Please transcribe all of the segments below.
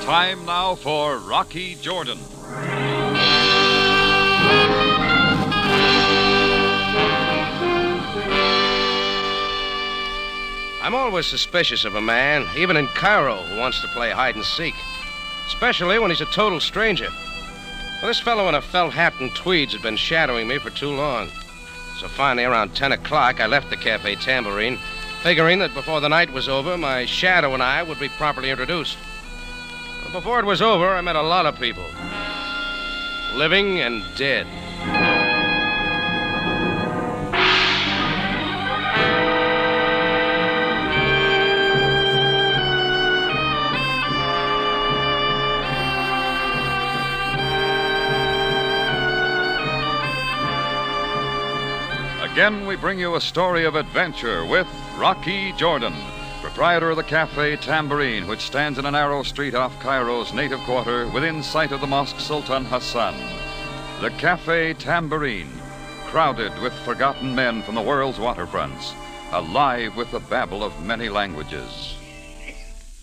Time now for Rocky Jordan. I'm always suspicious of a man, even in Cairo, who wants to play hide and seek. Especially when he's a total stranger. Well, this fellow in a felt hat and tweeds had been shadowing me for too long. So finally, around 10 o'clock, I left the Cafe Tambourine, figuring that before the night was over, my shadow and I would be properly introduced. Well, before it was over, I met a lot of people. Living and dead. Again, we bring you a story of adventure with Rocky Jordan, proprietor of the Cafe Tambourine, which stands in a narrow street off Cairo's native quarter within sight of the Mosque Sultan Hassan. The Cafe Tambourine, crowded with forgotten men from the world's waterfronts, alive with the babble of many languages.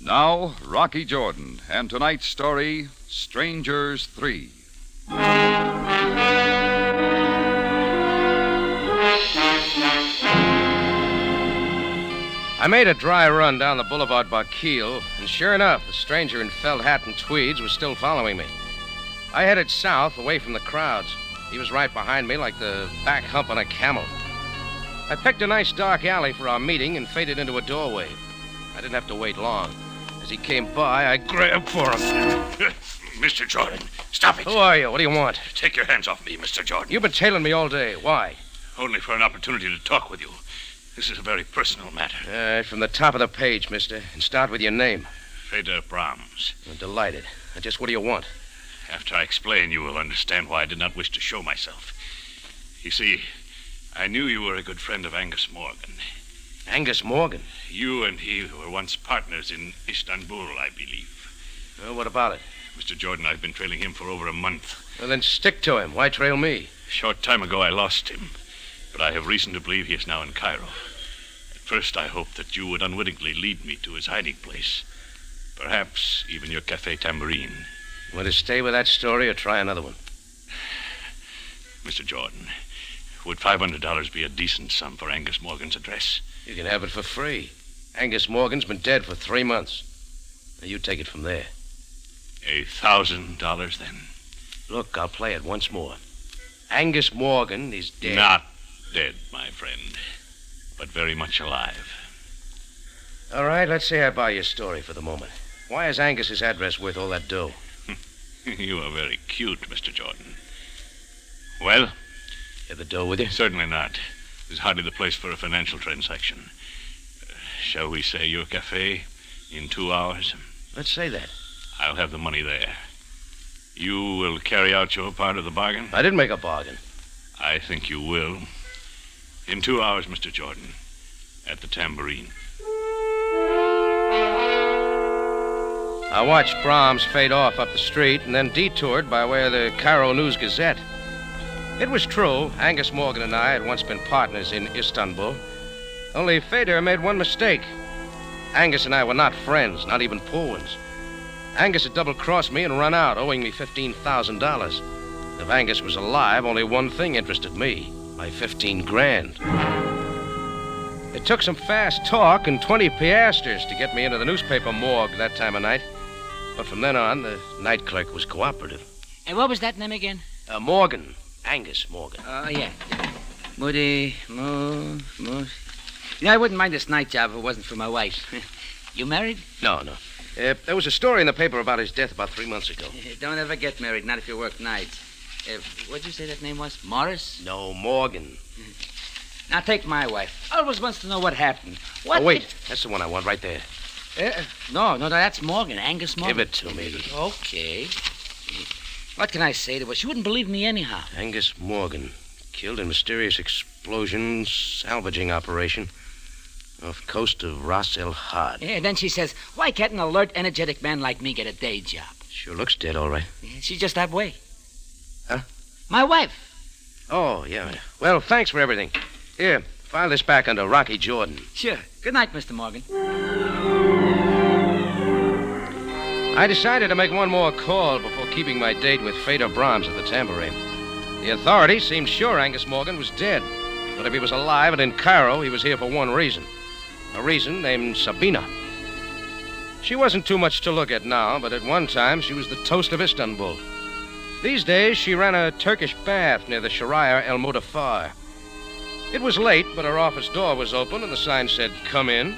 Now, Rocky Jordan, and tonight's story, Strangers 3. I made a dry run down the boulevard Barquille, and sure enough, the stranger in felt hat and tweeds was still following me. I headed south, away from the crowds. He was right behind me like the back hump on a camel. I picked a nice dark alley for our meeting and faded into a doorway. I didn't have to wait long. As he came by, I grabbed for him. Mr. Jordan, stop it. Who are you? What do you want? Take your hands off me, Mr. Jordan. You've been tailing me all day. Why? Only for an opportunity to talk with you. This is a very personal matter. All right, from the top of the page, mister. And start with your name. Feder Brahms. I'm delighted. Now, just what do you want? After I explain, you will understand why I did not wish to show myself. You see, I knew you were a good friend of Angus Morgan. Angus Morgan? You and he were once partners in Istanbul, I believe. Well, what about it? Mr. Jordan, I've been trailing him for over a month. Well, then stick to him. Why trail me? A short time ago, I lost him. But I have reason to believe he is now in Cairo. At first, I hoped that you would unwittingly lead me to his hiding place. Perhaps even your Cafe Tambourine. Want to stay with that story or try another one? Mr. Jordan, would $500 be a decent sum for Angus Morgan's address? You can have it for free. Angus Morgan's been dead for 3 months. Now, you take it from there. $1,000, then? Look, I'll play it once more. Angus Morgan is dead. Not dead, my friend, but very much alive. All right, let's say I buy your story for the moment. Why is Angus's address worth all that dough? You are very cute, Mr. Jordan. Well? You have the dough with you? Certainly not. This is hardly the place for a financial transaction. Shall we say your cafe in 2 hours? Let's say that. I'll have the money there. You will carry out your part of the bargain? I didn't make a bargain. I think you will. In 2 hours, Mr. Jordan, at the Tambourine. I watched Brahms fade off up the street and then detoured by way of the Cairo News-Gazette. It was true, Angus Morgan and I had once been partners in Istanbul. Only Feder made one mistake. Angus and I were not friends, not even poor ones. Angus had double-crossed me and run out, owing me $15,000. If Angus was alive, only one thing interested me, my 15 grand. It took some fast talk and 20 piastres to get me into the newspaper morgue that time of night. But from then on, the night clerk was cooperative. And what was that name again? Morgan. Angus Morgan. Oh, yeah. Moody, You know, I wouldn't mind this night job if it wasn't for my wife. You married? No. There was a story in the paper about his death about 3 months ago. Don't ever get married, not if you work nights. What'd you say that name was? Morris? No, Morgan. Now, take my wife. I always wants to know what happened. What? Oh, wait. That's the one I want right there. No, that's Morgan. Angus Morgan. Give it to me. Okay. What can I say to her? She wouldn't believe me anyhow. Angus Morgan, killed in mysterious explosion salvaging operation off coast of Ras El Had. Yeah, then she says, why can't an alert, energetic man like me get a day job? Sure looks dead, all right. Yeah, she's just that way. Huh? My wife. Oh, yeah. Well, thanks for everything. Here, file this back under Rocky Jordan. Sure. Good night, Mr. Morgan. I decided to make one more call before keeping my date with Feder Brahms at the Tambourine. The authorities seemed sure Angus Morgan was dead. But if he was alive and in Cairo, he was here for one reason. A reason named Sabina. She wasn't too much to look at now, but at one time she was the toast of Istanbul. These days, she ran a Turkish bath near the Sharia El Mudafar. It was late, but her office door was open and the sign said, "Come in."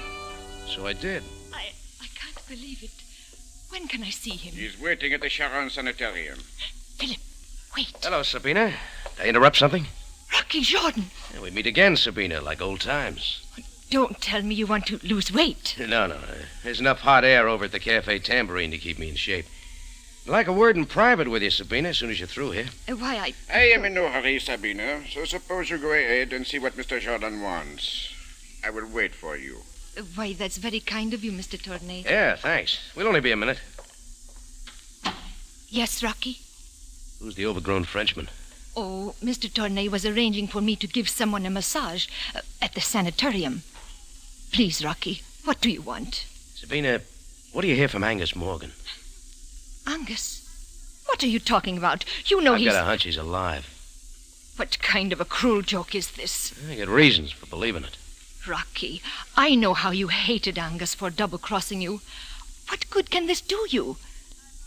So I did. I can't believe it. When can I see him? He's waiting at the Sharon Sanitarium. Philip, wait. Hello, Sabina. Did I interrupt something? Rocky Jordan. Yeah, we meet again, Sabina, like old times. Don't tell me you want to lose weight. No. There's enough hot air over at the Cafe Tambourine to keep me in shape. I'd like a word in private with you, Sabina, as soon as you're through here. Why, I am in no hurry, Sabina, so suppose you go ahead and see what Mr. Jordan wants. I will wait for you. Why, that's very kind of you, Mr. Tournay. Yeah, thanks. We'll only be a minute. Yes, Rocky? Who's the overgrown Frenchman? Oh, Mr. Tournay was arranging for me to give someone a massage at the sanitarium. Please, Rocky, what do you want? Sabina, what do you hear from Angus Morgan? Angus? What are you talking about? You know I've got a hunch he's alive. What kind of a cruel joke is this? I got reasons for believing it. Rocky, I know how you hated Angus for double-crossing you. What good can this do you?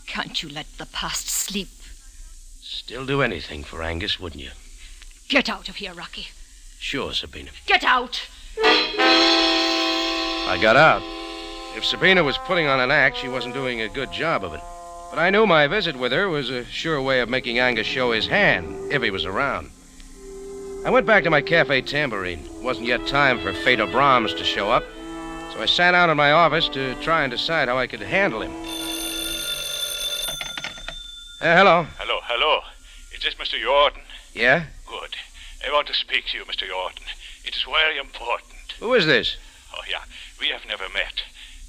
Can't you let the past sleep? Still do anything for Angus, wouldn't you? Get out of here, Rocky. Sure, Sabina. Get out! I got out. If Sabina was putting on an act, she wasn't doing a good job of it. But I knew my visit with her was a sure way of making Angus show his hand, if he was around. I went back to my Cafe Tambourine. It wasn't yet time for Feder Brahms to show up, so I sat down in my office to try and decide how I could handle him. Hello. Hello. Is this Mr. Jordan? Yeah? Good. I want to speak to you, Mr. Jordan. It is very important. Who is this? Oh, yeah. We have never met.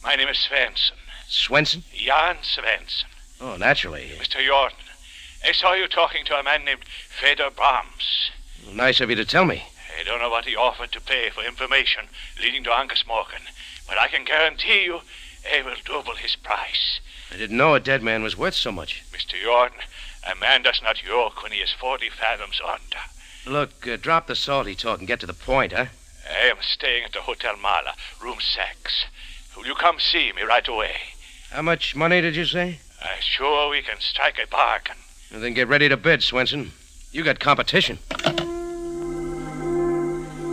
My name is Svensson. Swenson? Jan Svensson. Oh, naturally. Mr. Jordan, I saw you talking to a man named Feder Brahms. Nice of you to tell me. I don't know what he offered to pay for information leading to Angus Morgan, but I can guarantee you I will double his price. I didn't know a dead man was worth so much. Mr. Jordan, a man does not yoke when he is 40 fathoms under. Look, drop the salty talk and get to the point, huh? I am staying at the Hotel Mala, room 6. Will you come see me right away? How much money did you say? I'm sure we can strike a bargain. Well, then get ready to bid, Swenson. You got competition.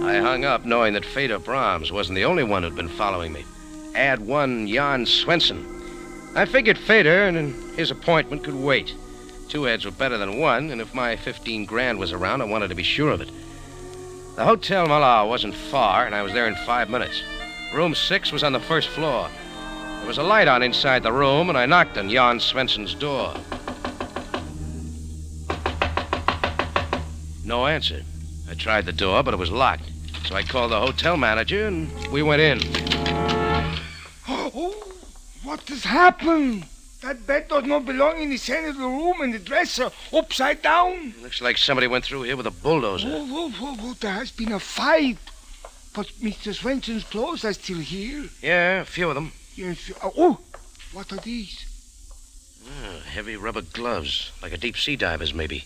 I hung up knowing that Feder Brahms wasn't the only one who'd been following me. Add one Jan Swenson. I figured Feder and his appointment could wait. 2 heads were better than one, and if my 15 grand was around, I wanted to be sure of it. The Hotel Mala wasn't far, and I was there in 5 minutes. Room 6 was on the first floor. There was a light on inside the room, and I knocked on Jan Svenson's door. No answer. I tried the door, but it was locked. So I called the hotel manager, and we went in. Oh, what has happened? That bed does not belong in the center of the room, and the dresser upside down. Looks like somebody went through here with a bulldozer. Oh, there has been a fight. But Mr. Swenson's clothes are still here. Yeah, a few of them. Yes. Oh, what are these? Heavy rubber gloves, like a deep-sea diver's, maybe.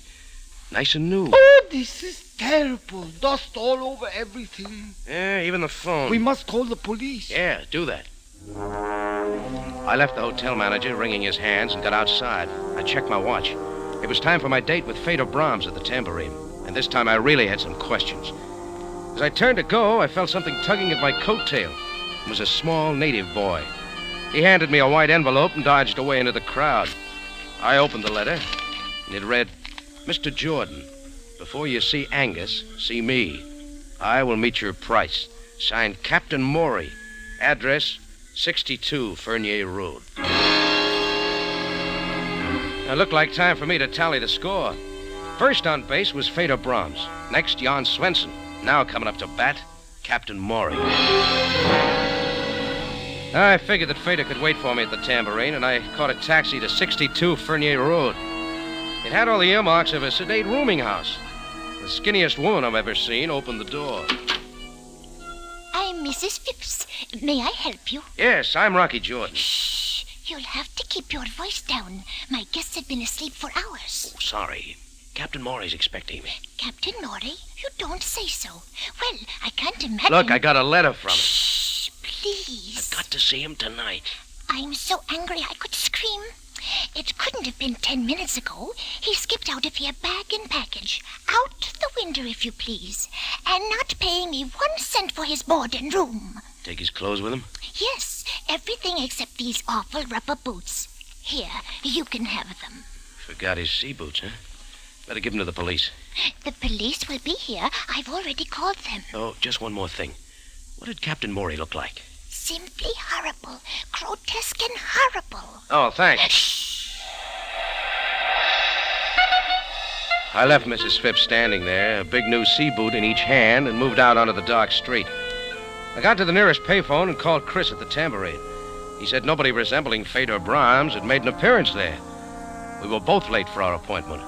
Nice and new. Oh, this is terrible. Dust all over everything. Yeah, even the phone. We must call the police. Yeah, do that. I left the hotel manager wringing his hands and got outside. I checked my watch. It was time for my date with Feder Brahms at the Tambourine, and this time I really had some questions. As I turned to go, I felt something tugging at my coattail. It was a small native boy. He handed me a white envelope and dodged away into the crowd. I opened the letter, and it read, "Mr. Jordan, before you see Angus, see me. I will meet your price. Signed Captain Maury. Address 62 Fernier Road." It looked like time for me to tally the score. First on base was Feder Brahms. Next, Jan Swenson. Now coming up to bat, Captain Maury. I figured that Feder could wait for me at the Tambourine, and I caught a taxi to 62 Fernier Road. It had all the earmarks of a sedate rooming house. The skinniest woman I've ever seen opened the door. I'm Mrs. Phipps. May I help you? Yes, I'm Rocky Jordan. Shh. You'll have to keep your voice down. My guests have been asleep for hours. Oh, sorry. Captain Morey's expecting me. Captain Morey? You don't say so. Well, I can't imagine... Look, I got a letter from him. Shh, please. I've got to see him tonight. I'm so angry I could scream. It couldn't have been 10 minutes ago. He skipped out of here bag and package. Out the window, if you please. And not paying me 1 cent for his board and room. Take his clothes with him? Yes, everything except these awful rubber boots. Here, you can have them. Forgot his sea boots, huh? Better give him to the police. The police will be here. I've already called them. Oh, just one more thing. What did Captain Morey look like? Simply horrible. Grotesque and horrible. Oh, thanks. Shh. I left Mrs. Phipps standing there, a big new sea boot in each hand, and moved out onto the dark street. I got to the nearest payphone and called Chris at the Tambourine. He said nobody resembling Fedor Brahms had made an appearance there. We were both late for our appointment.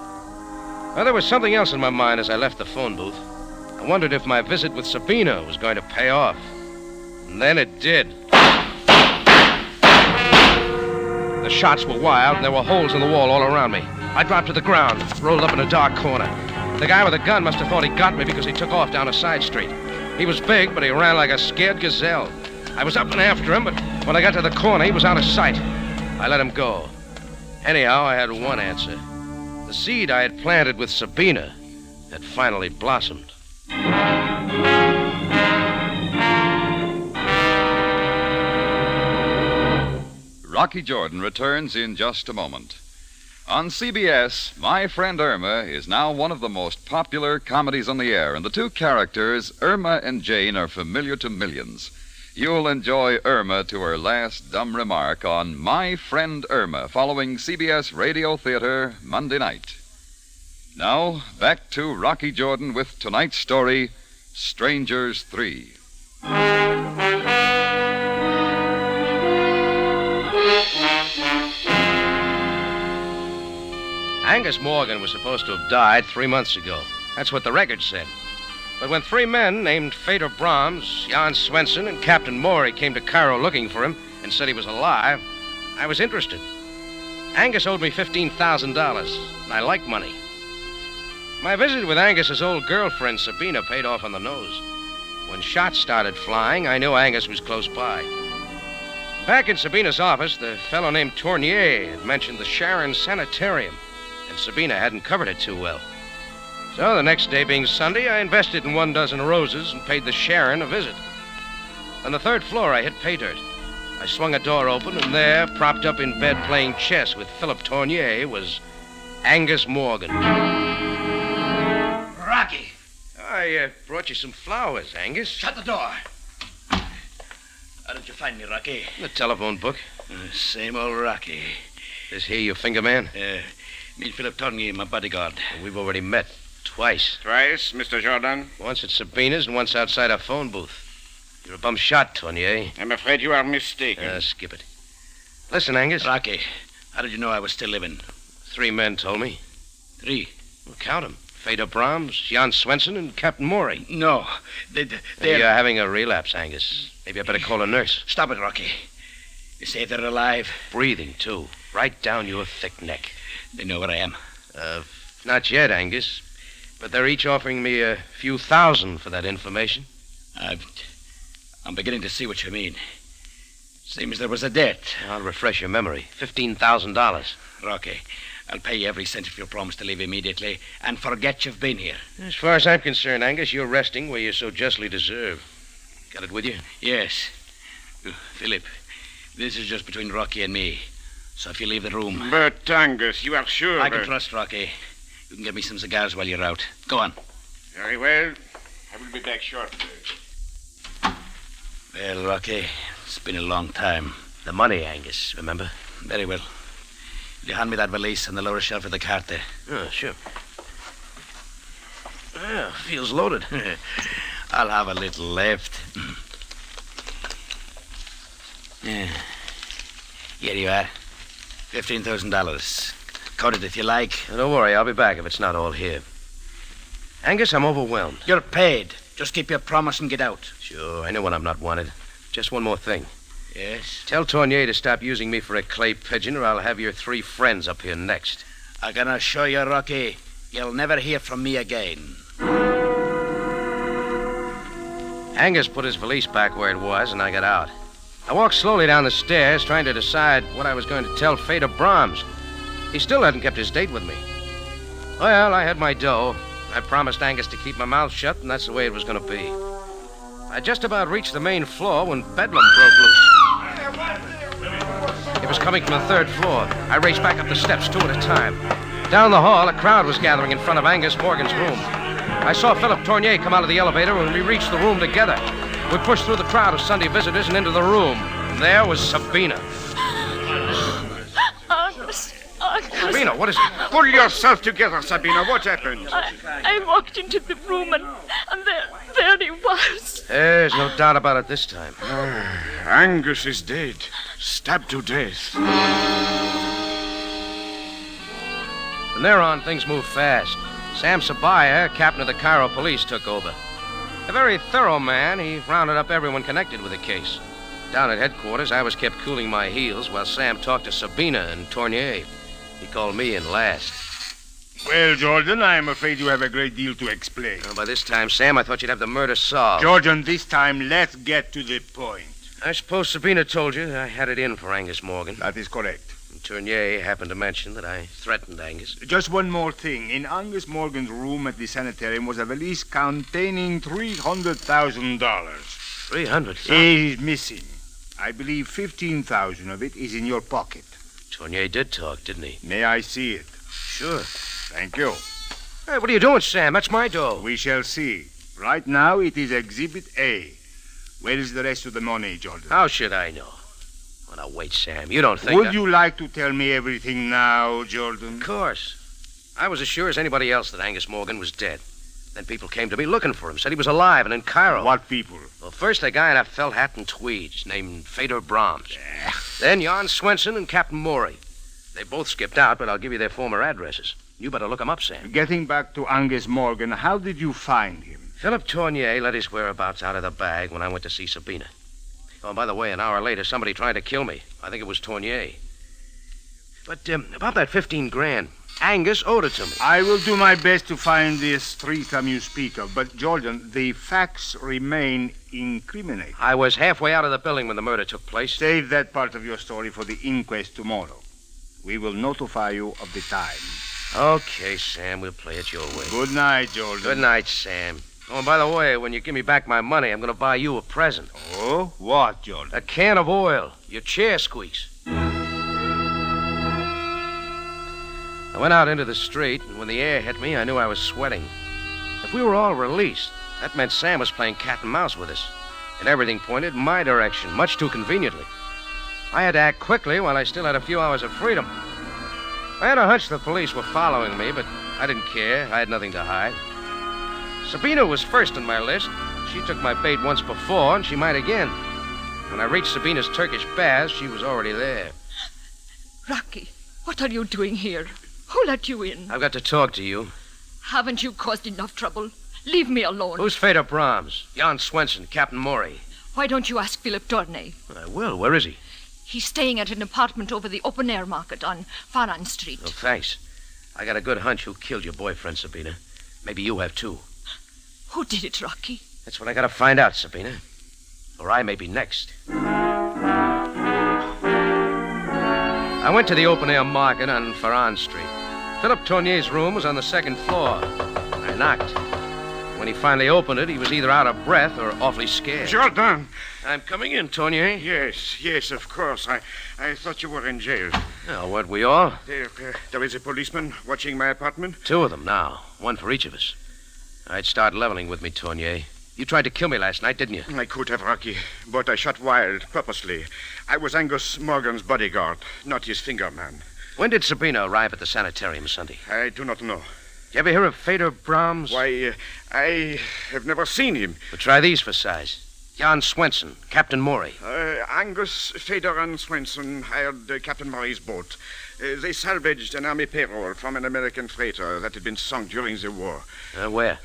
Well, there was something else in my mind as I left the phone booth. I wondered if my visit with Sabina was going to pay off. And then it did. The shots were wild, and there were holes in the wall all around me. I dropped to the ground, rolled up in a dark corner. The guy with the gun must have thought he got me because he took off down a side street. He was big, but he ran like a scared gazelle. I was up and after him, but when I got to the corner, he was out of sight. I let him go. Anyhow, I had one answer. The seed I had planted with Sabina had finally blossomed. Rocky Jordan returns in just a moment. On CBS, My Friend Irma is now one of the most popular comedies on the air, and the two characters, Irma and Jane, are familiar to millions. You'll enjoy Irma to her last dumb remark on My Friend Irma, following CBS Radio Theater Monday night. Now, back to Rocky Jordan with tonight's story, Strangers 3. Angus Morgan was supposed to have died 3 months ago. That's what the record said. But when 3 men named Fedor Brahms, Jan Swenson, and Captain Morey came to Cairo looking for him and said he was alive, I was interested. Angus owed me $15,000, and I like money. My visit with Angus's old girlfriend, Sabina, paid off on the nose. When shots started flying, I knew Angus was close by. Back in Sabina's office, the fellow named Tournier had mentioned the Sharon Sanitarium, and Sabina hadn't covered it too well. So the next day being Sunday, I invested in 12 roses and paid the Sharon a visit. On the 3rd floor, I hit pay dirt. I swung a door open, and there, propped up in bed playing chess with Philip Tournier, was Angus Morgan. Rocky! I brought you some flowers, Angus. Shut the door. How did you find me, Rocky? The telephone book. Same old Rocky. This here your finger man? Me and Philip Tournier, my bodyguard. We've already met. Twice. Twice, Mr. Jordan? Once at Sabina's and once outside our phone booth. You're a bum shot, Tournier. I'm afraid you are mistaken. Skip it. Listen, Angus. Rocky, how did you know I was still living? 3 men told me. 3? Well, count them. Fedor Brahms, Jan Swenson, and Captain Morey. No, they're... You're having a relapse, Angus. Maybe I better call a nurse. Stop it, Rocky. You say they're alive? Breathing, too. Right down your thick neck. They know where I am? Not yet, Angus. But they're each offering me a few thousand for that information. I'm beginning to see what you mean. Seems there was a debt. I'll refresh your memory. $15,000. Rocky, I'll pay you every cent if you promise to leave immediately and forget you've been here. As far as I'm concerned, Angus, you're resting where you so justly deserve. Got it with you? Yes. Philip, this is just between Rocky and me. So if you leave the room... But, Angus, you are sure... I can trust Rocky. You can get me some cigars while you're out. Go on. Very well. I will be back shortly. Well, Rocky, it's been a long time. The money, Angus, remember? Very well. Will you hand me that valise on the lower shelf of the cart there? Oh, sure. Yeah, feels loaded. I'll have a little left. Yeah. Here you are. $15,000. Count it if you like. Don't worry, I'll be back if it's not all here. Angus, I'm overwhelmed. You're paid. Just keep your promise and get out. Sure, I know when I'm not wanted. Just one more thing. Yes? Tell Tournier to stop using me for a clay pigeon, or I'll have your 3 friends up here next. I'm gonna show you, Rocky. You'll never hear from me again. Angus put his valise back where it was, and I got out. I walked slowly down the stairs, trying to decide what I was going to tell Feder Brahms. He still hadn't kept his date with me. Well, I had my dough. I promised Angus to keep my mouth shut, and that's the way it was going to be. I just about reached the main floor when Bedlam broke loose. It was coming from the 3rd floor. I raced back up the steps 2 at a time. Down the hall, a crowd was gathering in front of Angus Morgan's room. I saw Philip Tournier come out of the elevator when we reached the room together. We pushed through the crowd of Sunday visitors and into the room. And there was Sabina. Angus. Sabina, what is it? Pull yourself together, Sabina. What happened? I walked into the room and there he was. There's no doubt about it this time. Angus is dead. Stabbed to death. From there on, things moved fast. Sam Sabaaya, captain of the Cairo police, took over. A very thorough man, he rounded up everyone connected with the case. Down at headquarters, I was kept cooling my heels while Sam talked to Sabina and Tournier. He called me in last. Well, Jordan, I'm afraid you have a great deal to explain. Well, by this time, Sam, I thought you'd have the murder solved. Jordan, this time, let's get to the point. I suppose Sabina told you I had it in for Angus Morgan. That is correct. And Tournier happened to mention that I threatened Angus. Just one more thing. In Angus Morgan's room at the sanitarium was a valise containing $300,000. $300,000? It is missing. I believe 15,000 of it is in your pocket. Tournier did talk, didn't he? May I see it? Sure. Thank you. Hey, what are you doing, Sam? That's my dough. We shall see. Right now, it is Exhibit A. Where is the rest of the money, Jordan? How should I know? Well, now, wait, Sam. You don't think Would you like to tell me everything now, Jordan? Of course. I was as sure as anybody else that Angus Morgan was dead. Then people came to me looking for him, said he was alive and in Cairo. What people? Well, first a guy in a felt hat and tweeds named Feder Brahms. Then Jan Swenson and Captain Morey. They both skipped out, but I'll give you their former addresses. You better look them up, Sam. Getting back to Angus Morgan, how did you find him? Philip Tournier let his whereabouts out of the bag when I went to see Sabina. Oh, and by the way, an hour later, somebody tried to kill me. I think it was Tournier. But about that 15 grand, Angus owed it to me. I will do my best to find this threesome you speak of, but, Jordan, the facts remain incriminating. I was halfway out of the building when the murder took place. Save that part of your story for the inquest tomorrow. We will notify you of the time. Okay, Sam, we'll play it your way. Good night, Jordan. Good night, Sam. Oh, and by the way, when you give me back my money, I'm going to buy you a present. Oh? What, Jordan? A can of oil. Your chair squeaks. I went out into the street, and when the air hit me, I knew I was sweating. If we were all released, that meant Sam was playing cat and mouse with us. And everything pointed my direction, much too conveniently. I had to act quickly while I still had a few hours of freedom. I had a hunch the police were following me, but I didn't care. I had nothing to hide. Sabina was first on my list. She took my bait once before, and she might again. When I reached Sabina's Turkish baths, she was already there. Rocky, what are you doing here? Who let you in? I've got to talk to you. Haven't you caused enough trouble? Leave me alone. Who's Feder Brahms? Jan Swenson, Captain Morey. Why don't you ask Philip Tournay? I will. Where is he? He's staying at an apartment over the open-air market on Faran Street. Oh, thanks. I got a good hunch who killed your boyfriend, Sabina. Maybe you have, too. Who did it, Rocky? That's what I gotta find out, Sabina. Or I may be next. I went to the open-air market on Faran Street. Philip Tournier's room was on the 2nd floor. I knocked. When he finally opened it, he was either out of breath or awfully scared. Jordan! I'm coming in, Tournier. Yes, of course. I thought you were in jail. Oh, weren't we all? There is a policeman watching my apartment. 2 of them now. 1 for each of us. All right, start leveling with me, Tournier. You tried to kill me last night, didn't you? I could have, Rocky, but I shot wild, purposely. I was Angus Morgan's bodyguard, not his finger man. When did Sabina arrive at the sanitarium Sunday? I do not know. You ever hear of Feder Brahms? Why, I have never seen him. Well, try these for size. Jan Swenson, Captain Morey. Angus, Feder, and Swenson hired Captain Morey's boat. They salvaged an army payroll from an American freighter that had been sunk during the war. Where?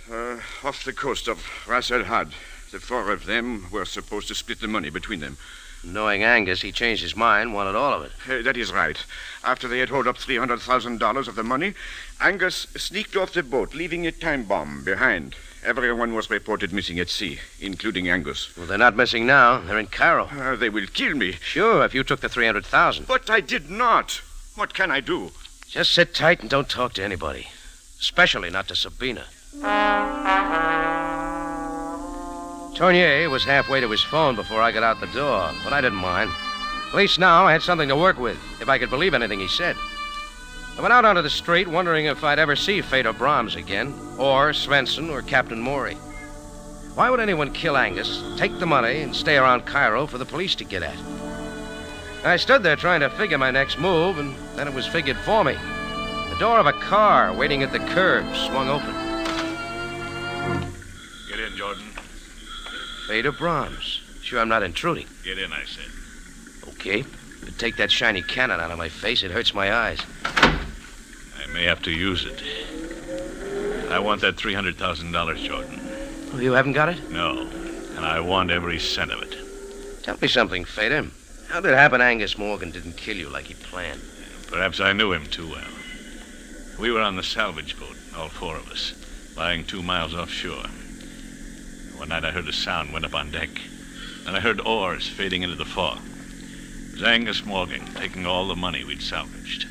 Off the coast of Ras El Had. The 4 of them were supposed to split the money between them. Knowing Angus, he changed his mind, wanted all of it. That is right. After they had hauled up $300,000 of the money, Angus sneaked off the boat, leaving a time bomb behind. Everyone was reported missing at sea, including Angus. Well, they're not missing now. They're in Cairo. They will kill me. Sure, if you took the $300,000. But I did not. What can I do? Just sit tight and don't talk to anybody. Especially not to Sabina. Tournier was halfway to his phone before I got out the door, but I didn't mind. At least now I had something to work with, if I could believe anything he said. I went out onto the street wondering if I'd ever see Fedor Brahms again, or Svensson, or Captain Maury. Why would anyone kill Angus, take the money, and stay around Cairo for the police to get at? I stood there trying to figure my next move, and then it was figured for me. The door of a car waiting at the curb swung open. Get in, Jordan. Fedor Brahms. Sure I'm not intruding. Get in, I said. Okay. But take that shiny cannon out of my face. It hurts my eyes. I may have to use it. I want that $300,000, Jordan. Oh, you haven't got it? No. And I want every cent of it. Tell me something, Fedor. How did it happen Angus Morgan didn't kill you like he planned? Perhaps I knew him too well. We were on the salvage boat, all four of us, lying 2 miles offshore. One night I heard a sound, went up on deck. Then I heard oars fading into the fog. It was Angus Morgan taking all the money we'd salvaged.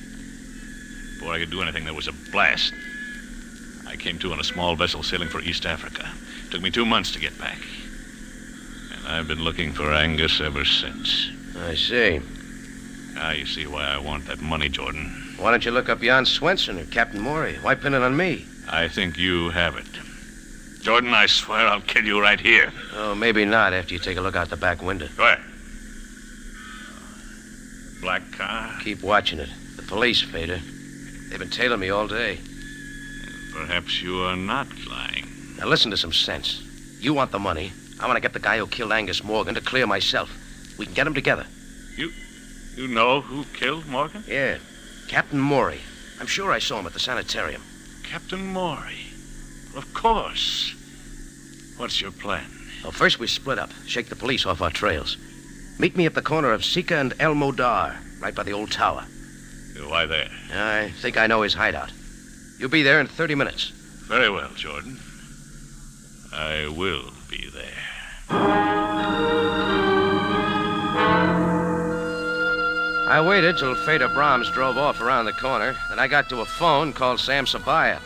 Before I could do anything, there was a blast. I came to on a small vessel sailing for East Africa. It took me 2 months to get back. And I've been looking for Angus ever since. I see. Now you see why I want that money, Jordan. Why don't you look up Jan Svensson or Captain Maury? Why pin it on me? I think you have it. Jordan, I swear I'll kill you right here. Oh, maybe not after you take a look out the back window. Where? Black car? Keep watching it. The police, Fedor. They've been tailing me all day. Perhaps you are not lying. Now listen to some sense. You want the money. I want to get the guy who killed Angus Morgan to clear myself. We can get them together. You know who killed Morgan? Yeah. Captain Maury. I'm sure I saw him at the sanitarium. Captain Maury. Of course. What's your plan? Well, first we split up, shake the police off our trails. Meet me at the corner of Sika and El Modar, right by the old tower. Why there? I think I know his hideout. You'll be there in 30 minutes. Very well, Jordan. I will be there. I waited till Fedor Brahms drove off around the corner, then I got to a phone, called Sam Sabaaya.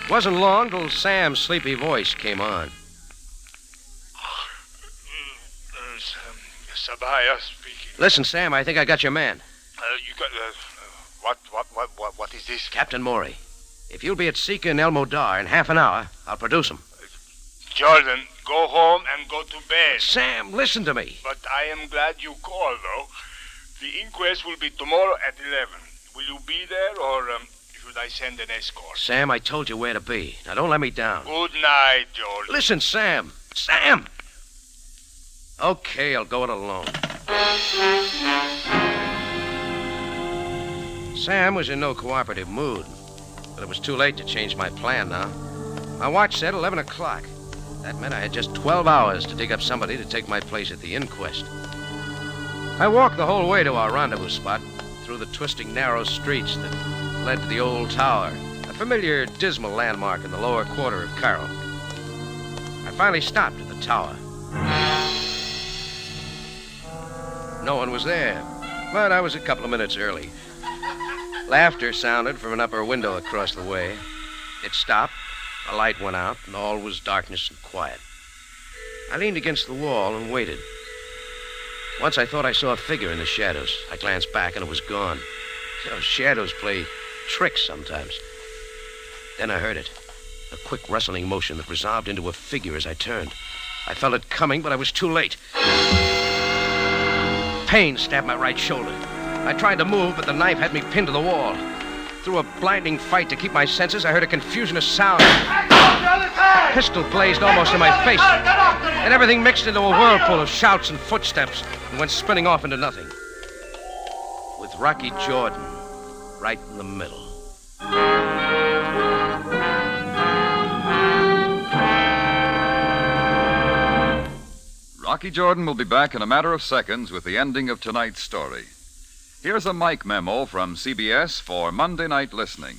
It wasn't long till Sam's sleepy voice came on. Sabaaya speaking. Listen, Sam, I think I got your man. You got... What is this? Captain Maury. If you'll be at Sika and El Modar in half an hour, I'll produce him. Jordan, go home and go to bed. Sam, listen to me. But I am glad you called, though. The inquest will be tomorrow at 11. Will you be there, or should I send an escort? Sam, I told you where to be. Now, don't let me down. Good night, Jordan. Listen, Sam. Sam! Okay, I'll go it alone. Sam was in no cooperative mood, but it was too late to change my plan now. My watch said 11 o'clock. That meant I had just 12 hours to dig up somebody to take my place at the inquest. I walked the whole way to our rendezvous spot, through the twisting, narrow streets that led to the old tower, a familiar, dismal landmark in the lower quarter of Cairo. I finally stopped at the tower. No one was there, but I was a couple of minutes early. Laughter sounded from an upper window across the way. It stopped, a light went out, and all was darkness and quiet. I leaned against the wall and waited. Once I thought I saw a figure in the shadows. I glanced back and it was gone. Those shadows play tricks sometimes. Then I heard it. A quick rustling motion that resolved into a figure as I turned. I felt it coming, but I was too late. Pain stabbed my right shoulder. I tried to move, but the knife had me pinned to the wall. Through a blinding fight to keep my senses, I heard a confusion of sound. A pistol blazed almost in my face, and everything mixed into a whirlpool of shouts and footsteps and went spinning off into nothing. With Rocky Jordan right in the middle. Rocky Jordan will be back in a matter of seconds with the ending of tonight's story. Here's a mic memo from CBS for Monday night listening.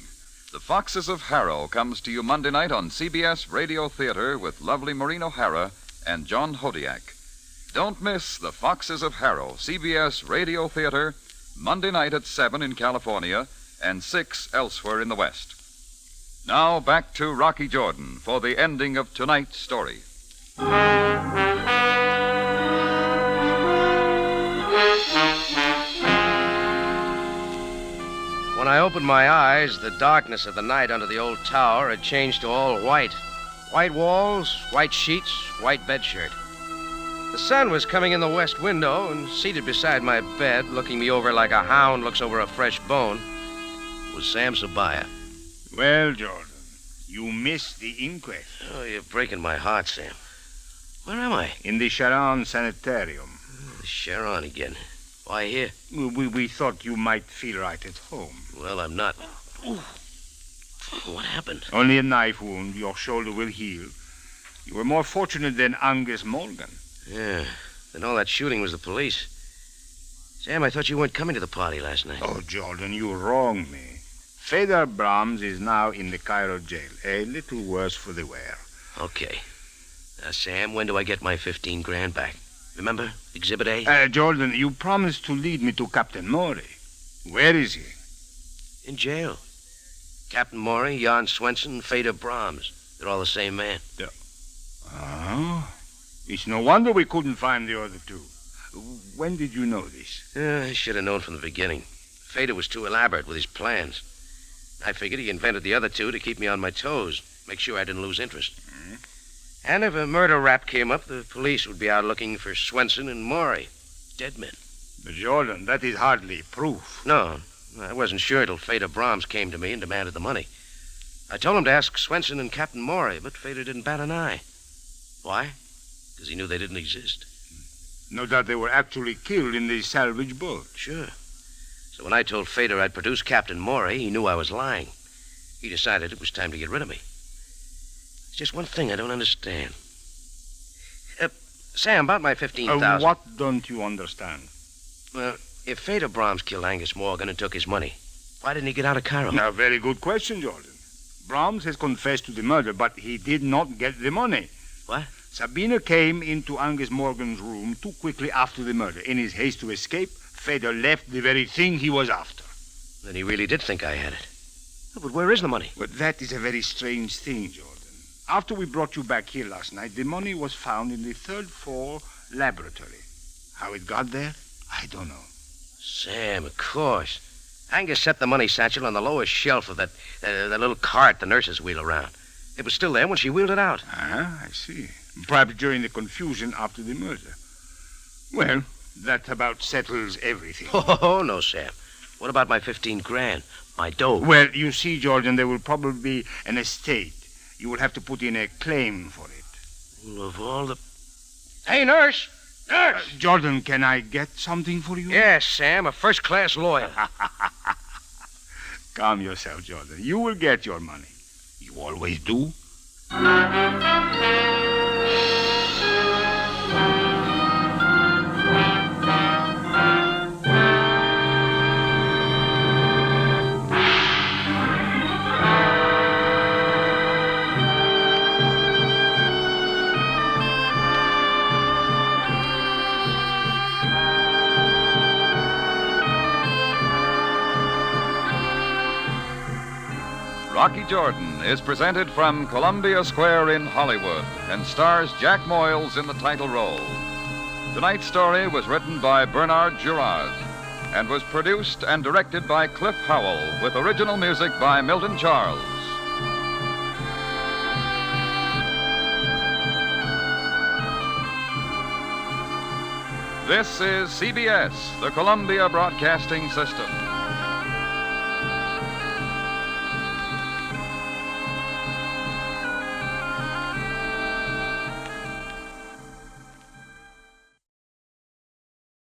The Foxes of Harrow comes to you Monday night on CBS Radio Theater with lovely Maureen O'Hara and John Hodiak. Don't miss The Foxes of Harrow, CBS Radio Theater, Monday night at 7 in California and 6 elsewhere in the West. Now back to Rocky Jordan for the ending of tonight's story. When I opened my eyes, the darkness of the night under the old tower had changed to all white. White walls, white sheets, white bedshirt. The sun was coming in the west window, and seated beside my bed, looking me over like a hound looks over a fresh bone, was Sam Sabaaya. Well, Jordan, you missed the inquest. Oh, you're breaking my heart, Sam. Where am I? In the Sharon Sanitarium. The Sharon again. Why here? We thought you might feel right at home. Well, I'm not. Ooh. What happened? Only a knife wound. Your shoulder will heal. You were more fortunate than Angus Morgan. Yeah. Then all that shooting was the police. Sam, I thought you weren't coming to the party last night. Oh, Jordan, you wronged me. Fedor Brahms is now in the Cairo jail. A little worse for the wear. Okay. Now, Sam, when do I get my 15 grand back? Remember? Exhibit A? Jordan, you promised to lead me to Captain Maury. Where is he? In jail. Captain Maury, Jan Swenson, Fedor Brahms. They're all the same man. Oh? It's no wonder we couldn't find the other two. When did you know this? I should have known from the beginning. Fedor was too elaborate with his plans. I figured he invented the other two to keep me on my toes, make sure I didn't lose interest. Mm-hmm. And if a murder rap came up, the police would be out looking for Swenson and Maury. Dead men. But Jordan, that is hardly proof. No, I wasn't sure till Fedor Brahms came to me and demanded the money. I told him to ask Swenson and Captain Maury, but Fedor didn't bat an eye. Why? Because he knew they didn't exist. No doubt they were actually killed in the salvage boat. Sure. So when I told Fedor I'd produce Captain Maury, he knew I was lying. He decided it was time to get rid of me. There's just one thing I don't understand. Sam, about my 15,000... What don't you understand? Well, if Fedor Brahms killed Angus Morgan and took his money, why didn't he get out of Cairo? Now, very good question, Jordan. Brahms has confessed to the murder, but he did not get the money. What? Sabina came into Angus Morgan's room too quickly after the murder. In his haste to escape, Fedor left the very thing he was after. Then he really did think I had it. Oh, but where is the money? But that is a very strange thing, Jordan. After we brought you back here last night, the money was found in the third floor laboratory. How it got there, I don't know. Sam, of course. Angus set the money satchel on the lowest shelf of that little cart the nurses wheel around. It was still there when she wheeled it out. Ah, I see. Perhaps during the confusion after the murder. Well, that about settles everything. Oh, no, Sam. What about my 15 grand? My dough? Well, you see, Jordan, there will probably be an estate. You will have to put in a claim for it. Well, of all the... Hey, nurse! Nurse! Jordan, can I get something for you? Yes, Sam, a first-class lawyer. Calm yourself, Jordan. You will get your money. You always do. Rocky Jordan is presented from Columbia Square in Hollywood and stars Jack Moyles in the title role. Tonight's story was written by Bernard Girard and was produced and directed by Cliff Howell with original music by Milton Charles. This is CBS, the Columbia Broadcasting System.